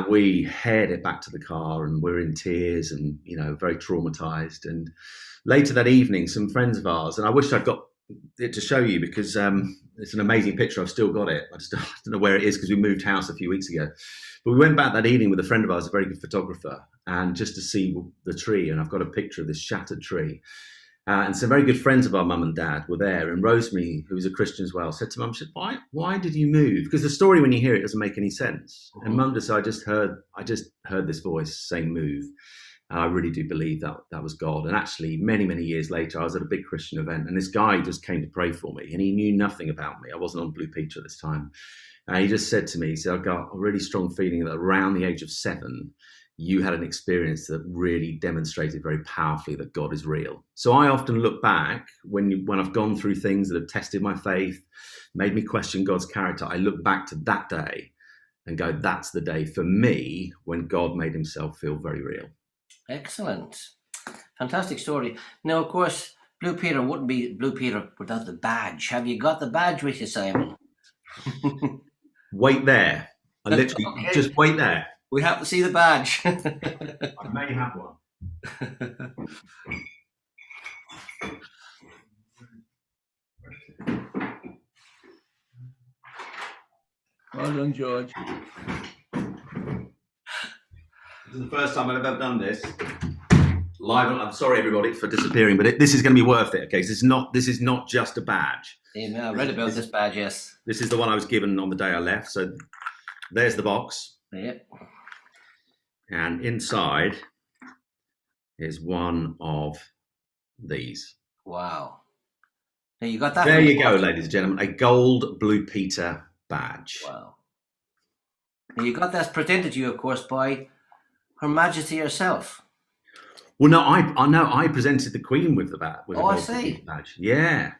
And we headed back to the car and we're in tears and, very traumatized. And later that evening, some friends of ours, and I wish I'd got it to show you because it's an amazing picture. I've still got it. I just don't know where it is because we moved house a few weeks ago. But we went back that evening with a friend of ours, a very good photographer, and just to see the tree. And I've got a picture of this shattered tree. And some very good friends of our mum and dad were there. And Rosemary, who was a Christian as well, said to mum, she said, why did you move? Because the story, when you hear it, doesn't make any sense. And mum just, I just heard this voice saying move. And I really do believe that was God. And actually, many, many years later, I was at a big Christian event and this guy just came to pray for me and he knew nothing about me. I wasn't on Blue Peter at this time. And he just said to me, he said, I've got a really strong feeling that around the age of 7, you had an experience that really demonstrated very powerfully that God is real. So I often look back when I've gone through things that have tested my faith, made me question God's character. I look back to that day and go, that's the day for me when God made himself feel very real. Excellent. Fantastic story. Now, of course, Blue Peter wouldn't be Blue Peter without the badge. Have you got the badge with you, Simon? Wait there. I literally just wait there. We have to see the badge. I may have one. Well done, George. This is the first time I've ever done this live. I'm sorry, everybody, for disappearing, but this is going to be worth it. Okay, so this is not just a badge. Yeah, I read about this badge. Yes, this is the one I was given on the day I left. So there's the box. Yep. And inside is one of these. Wow. Now you got that. There you go, ladies and gentlemen, a gold Blue Peter badge. Wow. Now you got that presented to you, of course, by Her Majesty herself. Well, no, I presented the Queen with the badge. I see. Badge. Yeah.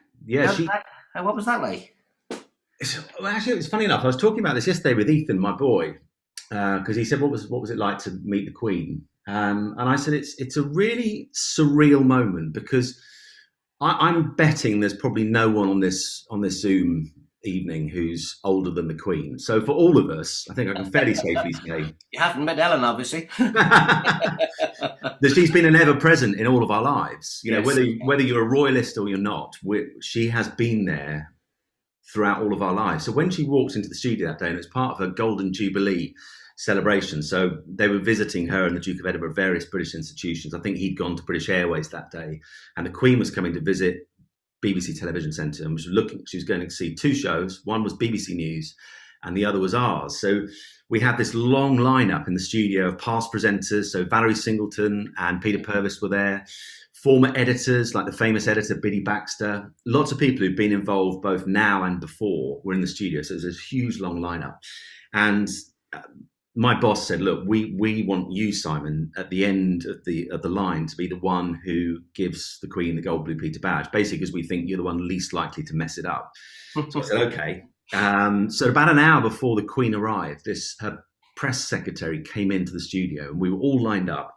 What was that like? Actually, it was funny enough. I was talking about this yesterday with Ethan, my boy, because he said, "What was it like to meet the Queen?" And I said, "It's a really surreal moment because I'm betting there's probably no one on this Zoom evening who's older than the Queen. So for all of us, I think I can fairly safely say you haven't met Ellen, obviously. that she's been an ever-present in all of our lives. You know, Yes. whether you're a royalist or you're not, she has been there throughout all of our lives. So when she walked into the studio that day, and it's part of her Golden Jubilee celebration, so they were visiting her and the Duke of Edinburgh, various British institutions. I think he'd gone to British Airways that day, and the Queen was coming to visit BBC Television Centre and she was going to see 2 shows. One was BBC News and the other was ours. So we had this long lineup in the studio of past presenters. So Valerie Singleton and Peter Purvis were there. Former editors like the famous editor Biddy Baxter. Lots of people who've been involved both now and before were in the studio. So there's this huge long lineup. And my boss said, "Look, we want you, Simon, at the end of the line to be the one who gives the Queen the gold Blue Peter badge, basically because we think you're the one least likely to mess it up." So I said, "Okay." So about an hour before the Queen arrived, her press secretary came into the studio, and we were all lined up,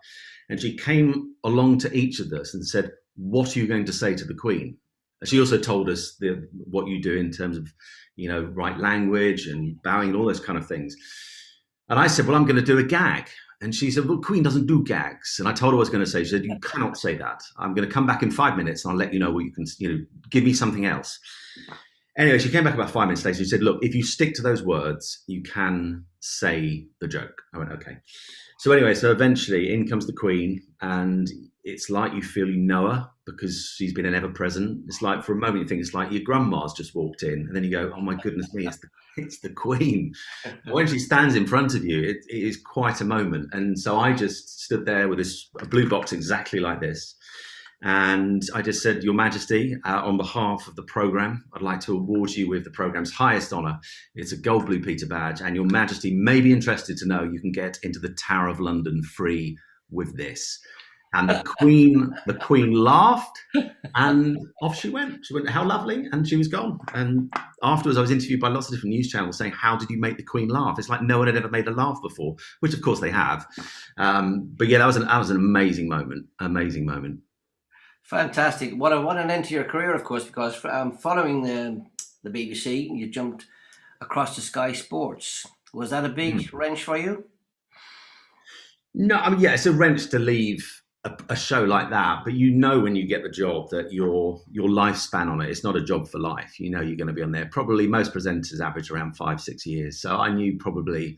and she came along to each of us and said, "What are you going to say to the Queen?" And she also told us what you do in terms of, right language and bowing and all those kind of things. And I said, "Well, I'm going to do a gag." And she said, "Well, Queen doesn't do gags." And I told her what I was going to say. She said, "You cannot say that. I'm going to come back in 5 minutes and I'll let you know what you can, give me something else." Anyway, she came back about 5 minutes later. She said, "Look, if you stick to those words, you can say the joke." I went, "Okay." So anyway, so eventually in comes the Queen, and it's like you feel you know her because she's been an ever-present. It's like for a moment you think it's like your grandma's just walked in, and then you go, "Oh my goodness me, it's the Queen." When she stands in front of you, it is quite a moment. And so I just stood there with a blue box exactly like this. And I just said, "Your Majesty, on behalf of the programme, I'd like to award you with the programme's highest honour. It's a gold Blue Peter badge. And Your Majesty may be interested to know you can get into the Tower of London free with this." And the Queen laughed, and off she went. She went, "How lovely," and she was gone. And afterwards, I was interviewed by lots of different news channels saying, "How did you make the Queen laugh?" It's like no one had ever made her laugh before, which of course they have. But yeah, that was an amazing moment. Amazing moment. Fantastic. What an end to your career, of course, because following the BBC, you jumped across to Sky Sports. Was that a big wrench for you? No, I mean, yeah, it's a wrench to leave a show like that, but you know when you get the job that your lifespan on it, it's not a job for life. You know you're going to be on there. Probably most presenters average around 5, 6 years. So I knew probably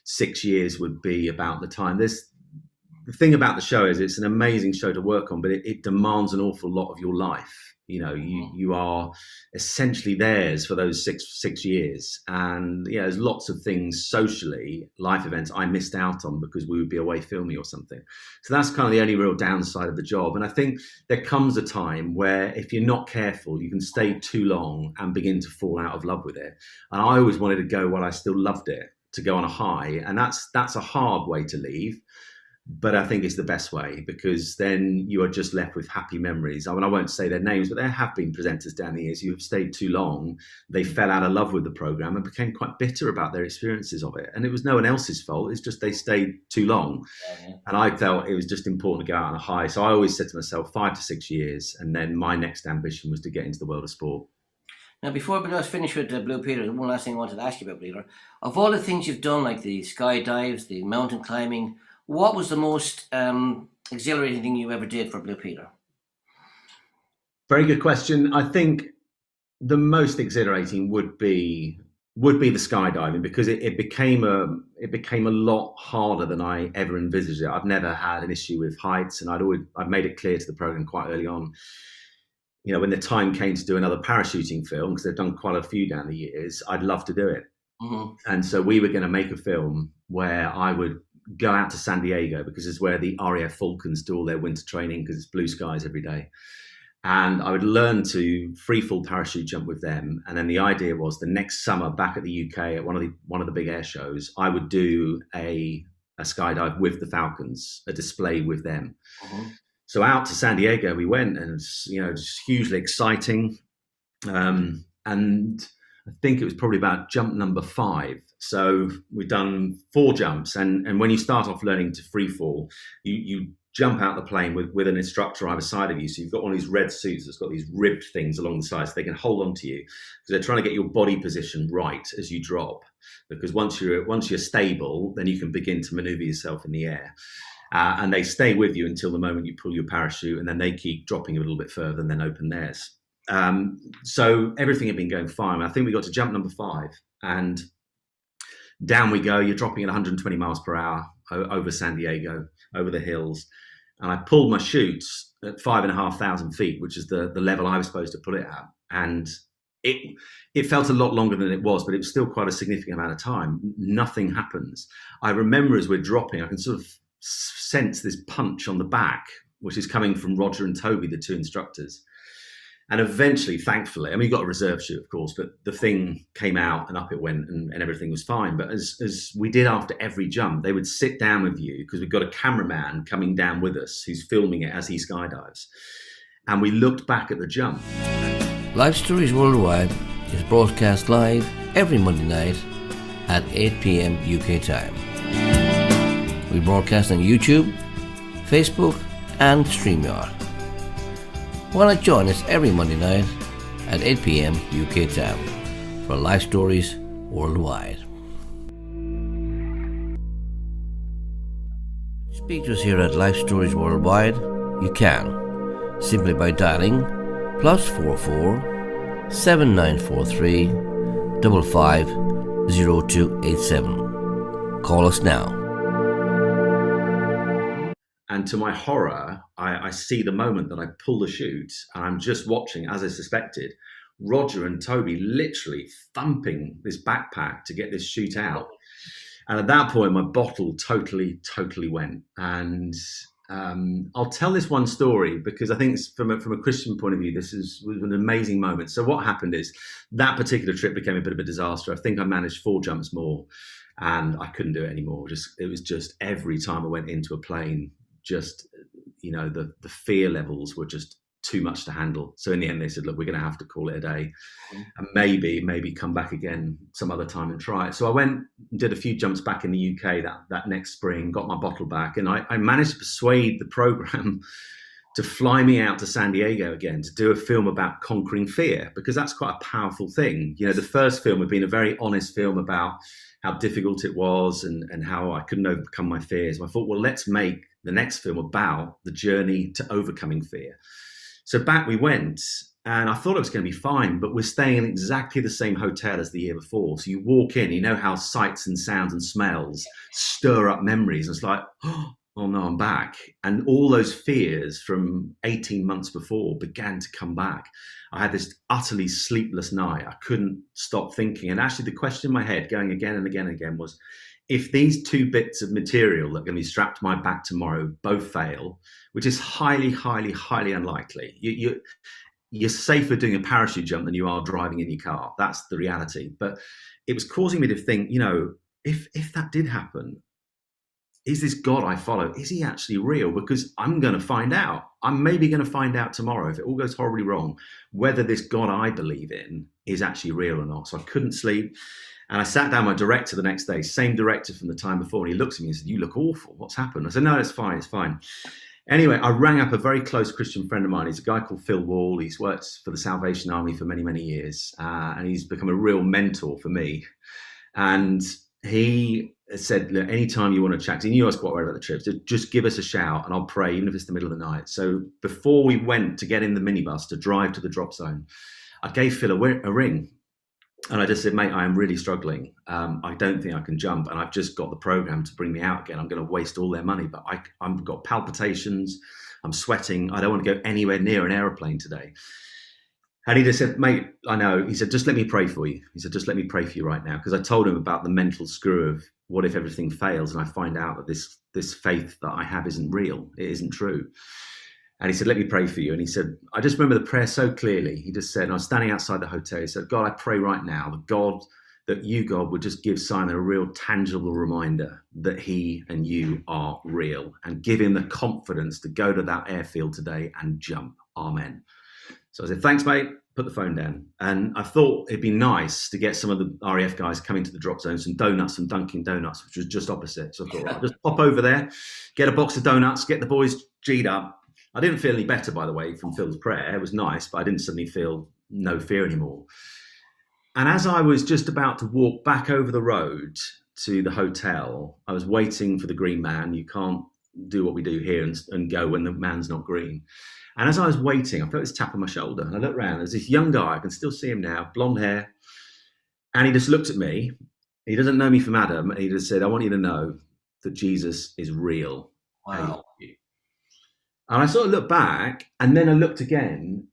6 years would be about the time. The thing about the show is it's an amazing show to work on, but it demands an awful lot of your life. You know, you are essentially theirs for those six years, and yeah, there's lots of things socially, life events I missed out on because we would be away filming or something. So that's kind of the only real downside of the job. And I think there comes a time where if you're not careful, you can stay too long and begin to fall out of love with it. And I always wanted to go while I still loved it, to go on a high, and that's a hard way to leave. But I think it's the best way because then you are just left with happy memories. I mean, I won't say their names, but there have been presenters down the years who have stayed too long. They fell out of love with the program and became quite bitter about their experiences of it. And it was no one else's fault. It's just they stayed too long. And I felt it was just important to go out on a high. So I always said to myself, 5 to 6 years. And then my next ambition was to get into the world of sport. Now, before we just finish with Blue Peter, one last thing I wanted to ask you about, Peter. Of all the things you've done, like the skydives, the mountain climbing, what was the most exhilarating thing you ever did for Blue Peter? Very good question. I think the most exhilarating would be the skydiving because it became a lot harder than I ever envisaged it. I've never had an issue with heights, and I've made it clear to the program quite early on. You know, when the time came to do another parachuting film, because they've done quite a few down the years, I'd love to do it. Mm-hmm. And so we were going to make a film where I would go out to San Diego because it's where the RAF Falcons do all their winter training because it's blue skies every day. And I would learn to free fall parachute jump with them. And then the idea was the next summer back at the UK at one of the big air shows, I would do a skydive with the Falcons, a display with them. Mm-hmm. So out to San Diego we went, and it's, you know, just hugely exciting. And I think it was probably about jump number 5. So we've done 4 jumps, and when you start off learning to free fall, you jump out the plane with an instructor either side of you. So you've got one of these red suits that's got these ribbed things along the sides so they can hold on to you because they're trying to get your body position right as you drop. Because once you're stable, then you can begin to maneuver yourself in the air. And they stay with you until the moment you pull your parachute, and then they keep dropping a little bit further and then open theirs. So everything had been going fine. I think we got to jump number 5, and down we go. You're dropping at 120 miles per hour over San Diego, over the hills. And I pulled my chutes at 5,500 feet, which is the level I was supposed to put it at. And it felt a lot longer than it was, but it was still quite a significant amount of time. Nothing happens. I remember as we're dropping, I can sort of sense this punch on the back, which is coming from Roger and Toby, the 2 instructors. And eventually, thankfully, I mean, you got a reserve chute, of course, but the thing came out and up it went, and everything was fine. But as we did after every jump, they would sit down with you because we've got a cameraman coming down with us who's filming it as he skydives. And we looked back at the jump. Lifestories Worldwide is broadcast live every Monday night at 8 p.m. UK time. We broadcast on YouTube, Facebook, and StreamYard. Why not join us every Monday night at 8 p.m. UK time for Lifestories Worldwide. Speak to us here at Lifestories Worldwide. You can simply by dialing +44 7943 550287. Call us now. And to my horror, I see the moment that I pull the chute, and I'm just watching, as I suspected, Roger and Toby literally thumping this backpack to get this chute out. And at that point, my bottle totally went. And I'll tell this one story because I think it's from a Christian point of view, this was an amazing moment. So what happened is that particular trip became a bit of a disaster. I think I managed 4 jumps more, and I couldn't do it anymore. It was just every time I went into a plane, just, you know, the fear levels were just too much to handle. So in the end, they said, look, we're going to have to call it a day and maybe come back again some other time and try it. So I went and did a few jumps back in the UK that next spring, got my bottle back, and I managed to persuade the program to fly me out to San Diego again to do a film about conquering fear, because that's quite a powerful thing. You know, the first film had been a very honest film about how difficult it was and how I couldn't overcome my fears. And I thought, well, let's make the next film about the journey to overcoming fear. So back we went, and I thought it was going to be fine, but we're staying in exactly the same hotel as the year before. So you walk in, you know how sights and sounds and smells stir up memories. And it's like, oh no, I'm back. And all those fears from 18 months before began to come back. I had this utterly sleepless night. I couldn't stop thinking. And actually the question in my head going again and again and again was, if these two bits of material that are going to be strapped to my back tomorrow both fail, which is highly, highly, highly unlikely, you're safer doing a parachute jump than you are driving in your car. That's the reality. But it was causing me to think, if that did happen, is this God I follow, is he actually real? Because I'm going to find out. I'm maybe going to find out tomorrow, if it all goes horribly wrong, whether this God I believe in is actually real or not. So I couldn't sleep. And I sat down with my director the next day, same director from the time before, and he looked at me and said, "You look awful. What's happened?" I said, "No, it's fine. It's fine." Anyway, I rang up a very close Christian friend of mine. He's a guy called Phil Wall. He's worked for the Salvation Army for many, many years. And he's become a real mentor for me. And he said, "Look, anytime you want to chat, he knew I was quite worried about the trip, so just give us a shout and I'll pray, even if it's the middle of the night." So before we went to get in the minibus to drive to the drop zone, I gave Phil a ring. And I just said, "Mate, I am really struggling. I don't think I can jump. And I've just got the program to bring me out again. I'm going to waste all their money. But I've got palpitations. I'm sweating. I don't want to go anywhere near an aeroplane today." And he just said, "Mate, I know." He said, "Just let me pray for you." He said, "Just let me pray for you right now." Because I told him about the mental screw of what if everything fails and I find out that this faith that I have isn't real. It isn't true. And he said, "Let me pray for you." And he said, I just remember the prayer so clearly. He just said, and I was standing outside the hotel. He said, "God, I pray right now that you, God, would just give Simon a real tangible reminder that he and you are real, and give him the confidence to go to that airfield today and jump. Amen." So I said, "Thanks, mate." Put the phone down. And I thought it'd be nice to get some of the RAF guys coming to the drop zone, some donuts, some Dunkin' Donuts, which was just opposite. So I thought, I'll just pop over there, get a box of donuts, get the boys G'd up. I didn't feel any better, by the way, from Phil's prayer. It was nice, but I didn't suddenly feel no fear anymore. And as I was just about to walk back over the road to the hotel, I was waiting for the green man. You can't do what we do here and go when the man's not green. And as I was waiting, I felt this tap on my shoulder. And I looked around. There's this young guy. I can still see him now, blonde hair. And he just looked at me. He doesn't know me from Adam. And he just said, "I want you to know that Jesus is real." Wow. And I sort of looked back, and then I looked again,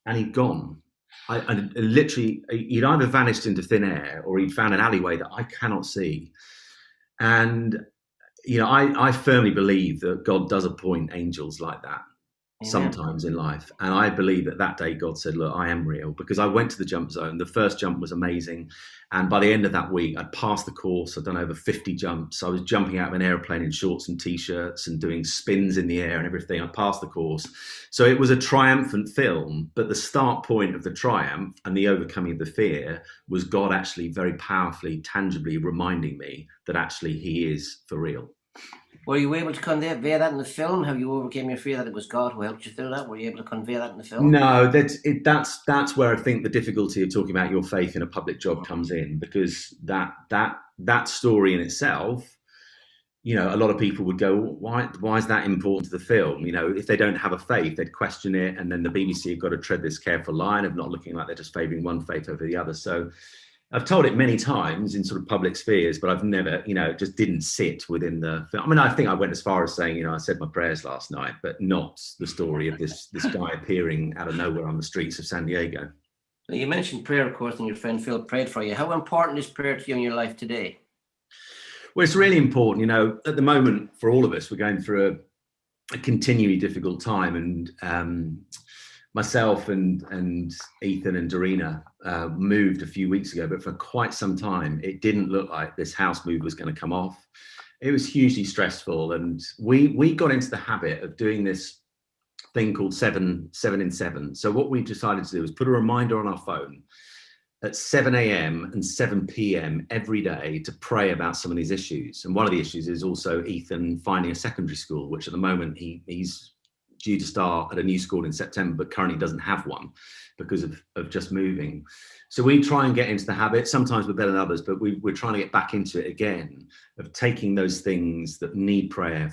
and he'd gone. I literally, he'd either vanished into thin air, or he'd found an alleyway that I cannot see. And, I firmly believe that God does appoint angels like that. Amen. Sometimes in life. And I believe that day God said, "Look, I am real," because I went to the jump zone. The first jump was amazing. And by the end of that week, I'd passed the course. I'd done over 50 jumps. I was jumping out of an airplane in shorts and T-shirts and doing spins in the air and everything. I passed the course. So it was a triumphant film. But the start point of the triumph and the overcoming of the fear was God actually very powerfully, tangibly reminding me that actually he is for real. Were you able to convey that in the film? How you overcame your fear that it was God who helped you through that? Were you able to convey that in the film? No, that's where I think the difficulty of talking about your faith in a public job comes in, because that story in itself, a lot of people would go, why is that important to the film? If they don't have a faith, they'd question it, and then the BBC have got to tread this careful line of not looking like they're just favouring one faith over the other. So I've told it many times in sort of public spheres, but I've never, it just didn't sit within the film. I mean, I think I went as far as saying, I said my prayers last night, but not the story of this guy appearing out of nowhere on the streets of San Diego. Now, you mentioned prayer, of course, and your friend Phil prayed for you. How important is prayer to you in your life today? Well, it's really important. At the moment, for all of us, we're going through a continually difficult time, and myself and Ethan and Dorina moved a few weeks ago, but for quite some time, it didn't look like this house move was going to come off. It was hugely stressful. And we got into the habit of doing this thing called 7 in 7. So what we decided to do was put a reminder on our phone at 7 a.m. and 7 p.m. every day to pray about some of these issues. And one of the issues is also Ethan finding a secondary school, which at the moment he's due to start at a new school in September, but currently doesn't have one because of just moving. So we try and get into the habit. Sometimes we're better than others, but we're trying to get back into it again, of taking those things that need praying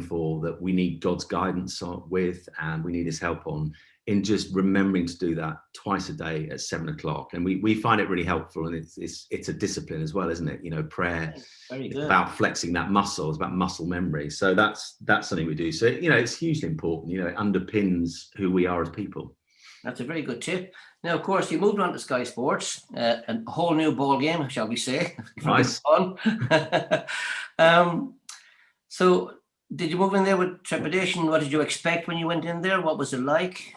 for, that we need God's guidance with, and we need his help on, in just remembering to do that twice a day at 7 o'clock. And we find it really helpful, and it's a discipline as well, isn't it? You know, prayer is about flexing that muscle. It's about muscle memory. So that's something we do. So, you know, it's hugely important. You know, it underpins who we are as people. That's a very good tip. Now, of course, you moved on to Sky Sports, a whole new ball game, shall we say? Nice. Fun. So did you move in there with trepidation? What did you expect when you went in there? What was it like?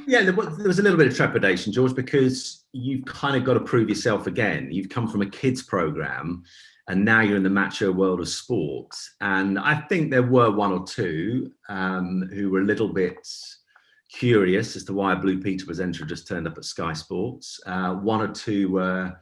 Yeah, there was a little bit of trepidation, George, because you've kind of got to prove yourself again. You've come from a kids program, and now you're in the macho world of sport. And I think there were one or two who were a little bit curious as to why a Blue Peter presenter just turned up at Sky Sports. One or two were,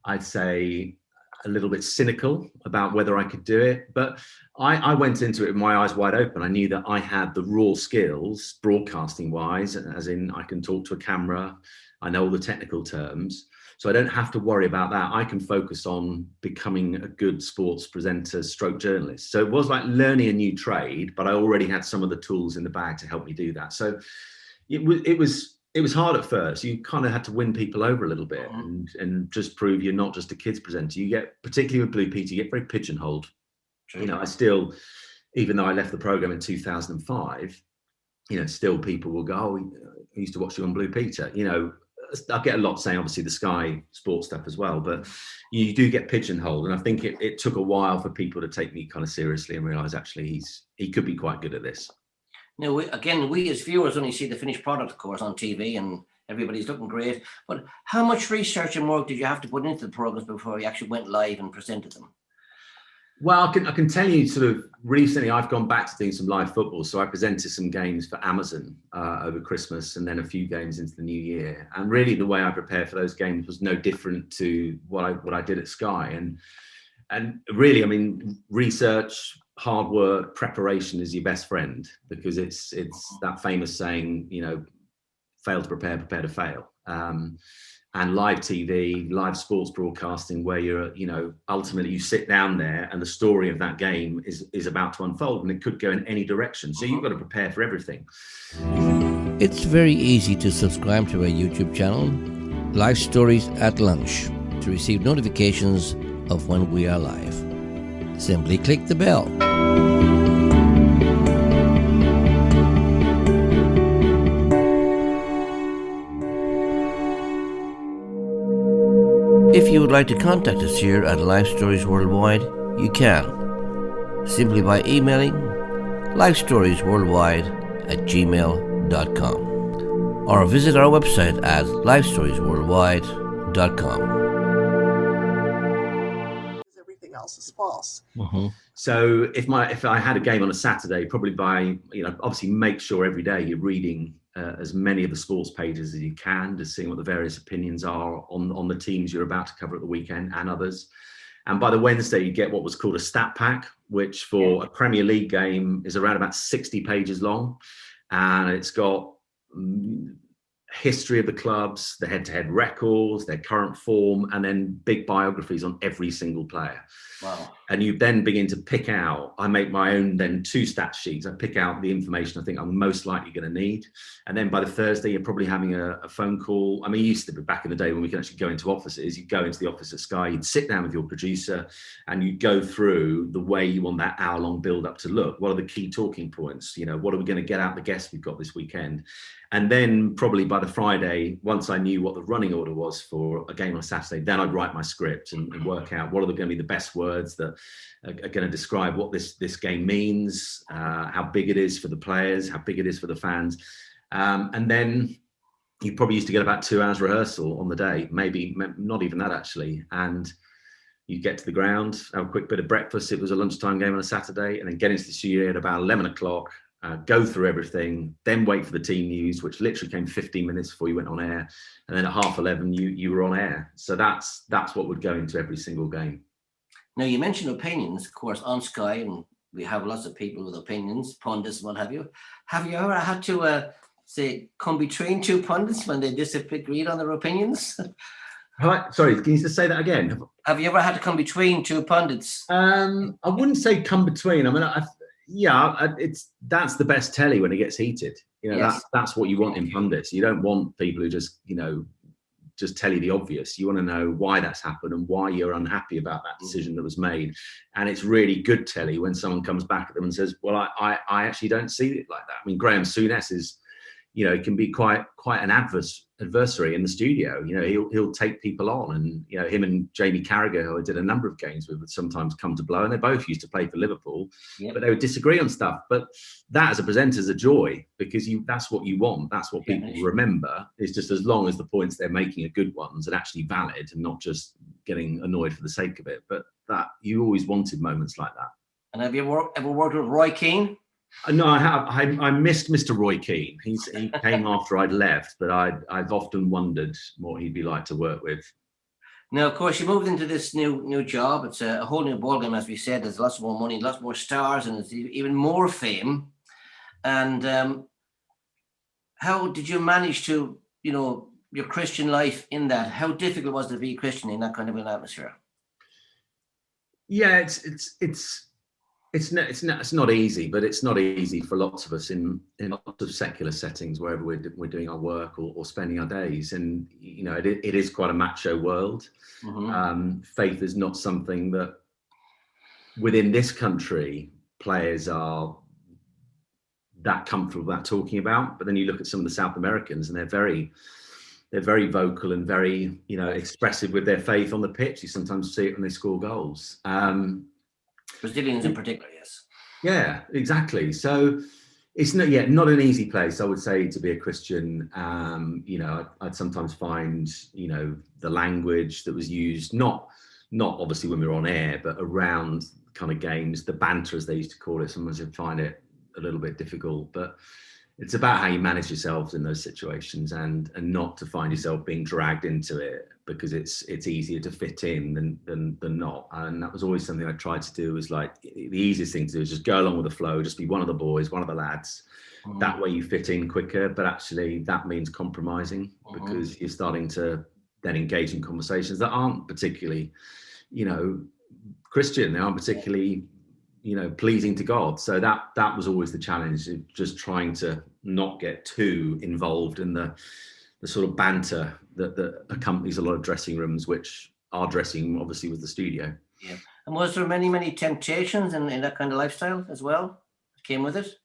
I'd say, a little bit cynical about whether I could do it. But I went into it with my eyes wide open. I knew that I had the raw skills, broadcasting wise, as in I can talk to a camera. I know all the technical terms. So I don't have to worry about that. I can focus on becoming a good sports presenter stroke journalist. So it was like learning a new trade, but I already had some of the tools in the bag to help me do that. So it was hard at first. You kind of had to win people over a little bit and just prove you're not just a kids presenter. You get, particularly with Blue Peter, you get very pigeonholed. True. You know, I still, even though I left the program in 2005, you know, still people will go, oh, I used to watch you on Blue Peter. You know, I get a lot saying, obviously, the Sky Sports stuff as well, but you do get pigeonholed. And I think it took a while for people to take me kind of seriously and realize actually he could be quite good at this. Now, we as viewers only see the finished product, of course, on TV, and everybody's looking great. But how much research and work did you have to put into the programs before you actually went live and presented them? Well, I can tell you, sort of recently, I've gone back to doing some live football. So I presented some games for Amazon over Christmas, and then a few games into the new year. And really, the way I prepared for those games was no different to what I did at Sky. And really, I mean, research, hard work, preparation is your best friend, because it's that famous saying, you know, fail to prepare, prepare to fail. And live TV, live sports broadcasting, where you're, you know, ultimately you sit down there and the story of that game is about to unfold, and it could go in any direction. So you've got to prepare for everything. It's very easy to subscribe to our YouTube channel, Lifestories at Lunch, to receive notifications of when we are live. Simply click the bell. If you would like to contact us here at Lifestories Worldwide, you can. Simply by emailing lifestoriesworldwide@gmail.com or visit our website at lifestoriesworldwide.com. Else is false. So if I had a game on a Saturday, probably by, you know, obviously make sure every day you're reading as many of the sports pages as you can, to seeing what the various opinions are on the teams you're about to cover at the weekend and others. And by the Wednesday, you get what was called a stat pack, which for a Premier League game is around about 60 pages long, and it's got history of the clubs, the head-to-head records, their current form, and then big biographies on every single player. Wow. And you then begin to pick out, I make my own then 2 stat sheets. I pick out the information I think I'm most likely going to need. And then by the Thursday, you're probably having a phone call. I mean, it used to be back in the day when we could actually go into offices. You'd go into the office at Sky, you'd sit down with your producer, and you'd go through the way you want that hour-long build-up to look. What are the key talking points? You know, what are we going to get out of the guests we've got this weekend? And then probably by the Friday, once I knew what the running order was for a game on a Saturday, then I'd write my script and work out what are going to be the best words that are going to describe what this game means, how big it is for the players, how big it is for the fans. And then you probably used to get about 2 hours rehearsal on the day, maybe not even that actually. And you get to the ground, have a quick bit of breakfast. It was a lunchtime game on a Saturday, and then get into the studio at about 11 o'clock. Go through everything, then wait for the team news, which literally came 15 minutes before you went on air, and then at 11:30 you were on air. So that's what would go into every single game. Now, you mentioned opinions, of course, on Sky and we have lots of people with opinions, pundits, what have you. Have you ever had to say come between two pundits when they disagreed on their opinions? Right. Sorry, can you just say that again? Have you ever had to come between two pundits? I wouldn't say come between. I mean, that's the best telly when it gets heated. You know, Yes. that's what you want in pundits. You don't want people who just, just tell you the obvious. You want to know why that's happened and why you're unhappy about that decision that was made. And it's really good telly when someone comes back at them and says, well, I actually don't see it like that. I mean, Graham Souness is, can be quite an adversary in the studio. He'll take people on, and him and Jamie Carragher, who I did a number of games with, would sometimes come to blow, and they both used to play for Liverpool. Yep. But they would disagree on stuff. But that, as a presenter, is a joy, because that's what you want. That's what people remember. It's just as long as the points they're making are good ones and actually valid, and not just getting annoyed for the sake of it. But that, you always wanted moments like that. And have you ever worked with Roy Keane? No, I have. I missed Mr. Roy Keane. He came after I'd left, but I've often wondered what he'd be like to work with. Now, of course, you moved into this new job. It's a whole new ballgame, as we said. There's lots more money, lots more stars, and it's even more fame. And how did you manage to, your Christian life in that? How difficult was it to be Christian in that kind of an atmosphere? Yeah, it's not easy, but it's not easy for lots of us in lots of secular settings, wherever we're doing our work or spending our days. And it is quite a macho world. Mm-hmm. Faith is not something that within this country players are that comfortable about talking about. But then you look at some of the South Americans, and they're very vocal and very expressive with their faith on the pitch. You sometimes see it when they score goals. Brazilians in particular, yes. Yeah, exactly. So it's not an easy place, I would say, to be a Christian. I'd sometimes find, the language that was used, not obviously when we were on air, but around kind of games, the banter, as they used to call it. Sometimes you'd find it a little bit difficult, but it's about how you manage yourselves in those situations, and not to find yourself being dragged into it, because it's easier to fit in than not. And that was always something I tried to do, was like, the easiest thing to do is just go along with the flow, just be one of the boys, one of the lads. Mm-hmm. That way you fit in quicker, but actually that means compromising, mm-hmm. because you're starting to then engage in conversations that aren't particularly, Christian. They aren't particularly pleasing to God. So that was always the challenge, just trying to not get too involved in the sort of banter that accompanies a lot of dressing rooms, which our dressing room obviously was the studio. Yeah. And was there many temptations in that kind of lifestyle as well that came with it?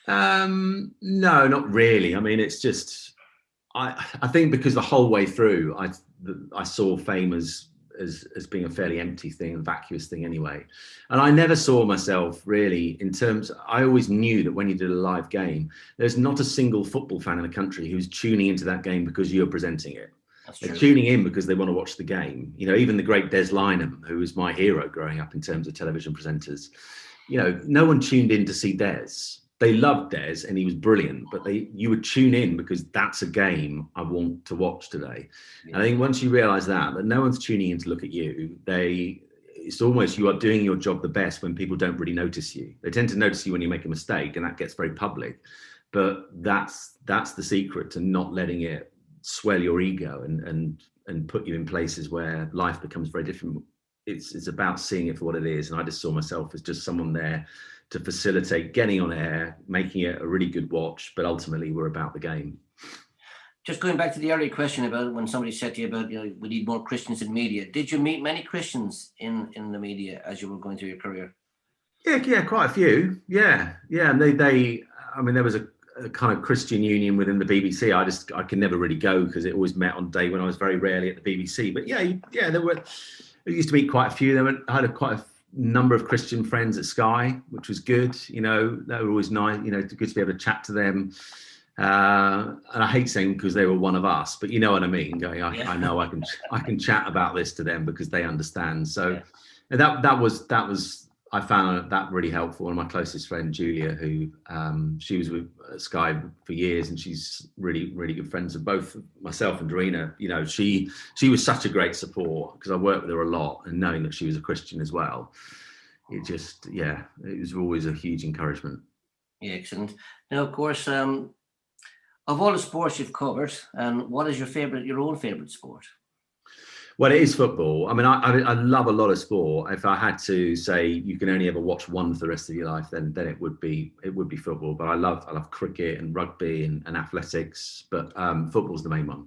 No, not really. I mean, it's just, I think because the whole way through I saw fame as being a fairly empty thing, a vacuous thing anyway. And I never saw myself really I always knew that when you did a live game, there's not a single football fan in the country who's tuning into that game because you're presenting it. They're tuning in because they want to watch the game. Even the great Des Lynam, who was my hero growing up in terms of television presenters, no one tuned in to see Des. They loved Des and he was brilliant, but you would tune in because that's a game I want to watch today. Yeah. And I think once you realize that no one's tuning in to look at you, it's almost, you are doing your job the best when people don't really notice you. They tend to notice you when you make a mistake, and that gets very public. But that's the secret to not letting it swell your ego and put you in places where life becomes very different. It's about seeing it for what it is. And I just saw myself as just someone there to facilitate getting on air, making it a really good watch, but ultimately we're about the game. Just going back to the earlier question about when somebody said to you about, we need more Christians in media. Did you meet many Christians in the media as you were going through your career? Yeah, quite a few. Yeah. And there was a kind of Christian union within the BBC. I could never really go because it always met on day when I was very rarely at the BBC. But yeah, I used to meet quite a few. I had quite a number of Christian friends at Sky, which was good. They were always nice, good to be able to chat to them. And I hate saying because they were one of us, but you know what I mean. I know I can chat about this to them because they understand. So that was I found that really helpful. One of my closest friend, Julia, who she was with Sky for years, and she's really, really good friends with both myself and Dorina. She was such a great support because I worked with her a lot, and knowing that she was a Christian as well, it just, yeah, it was always a huge encouragement. Yeah, excellent. Now, of course, of all the sports you've covered, what is your own favourite sport? Well, it is football. I mean, I love a lot of sport. If I had to say you can only ever watch one for the rest of your life, then it would be football. But I love cricket and rugby and athletics. But football's the main one.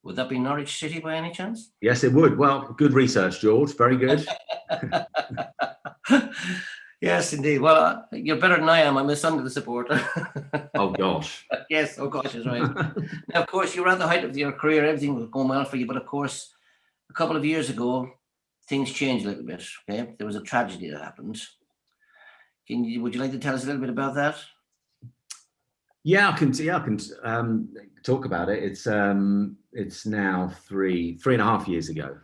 Would that be Norwich City by any chance? Yes, it would. Well, good research, George. Very good. Yes, indeed. Well, you're better than I am. I'm a Sunderland supporter. Oh, gosh. Yes, oh gosh, that's right. Now, of course, you were at the height of your career. Everything was going well for you. But of course, a couple of years ago, things changed a little bit. Okay, there was a tragedy that happened. Would you like to tell us a little bit about that? Yeah, I can talk about it. It's now three and a half years ago.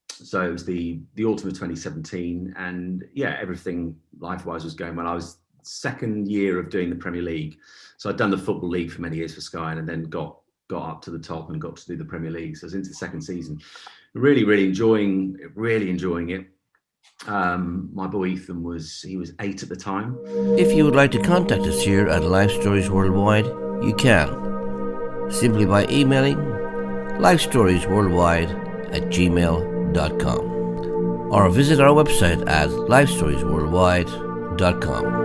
So it was the autumn of 2017, and yeah, everything life-wise was going well. I was second year of doing the Premier League, so I'd done the Football League for many years for Sky, and then got up to the top and got to do the Premier League. So I was into the second season, really enjoying it. My boy Ethan was 8 at the time. If you would like to contact us here at Life Stories Worldwide, you can simply by emailing lifestoriesworldwide@gmail.com or visit our website at lifestoriesworldwide.com.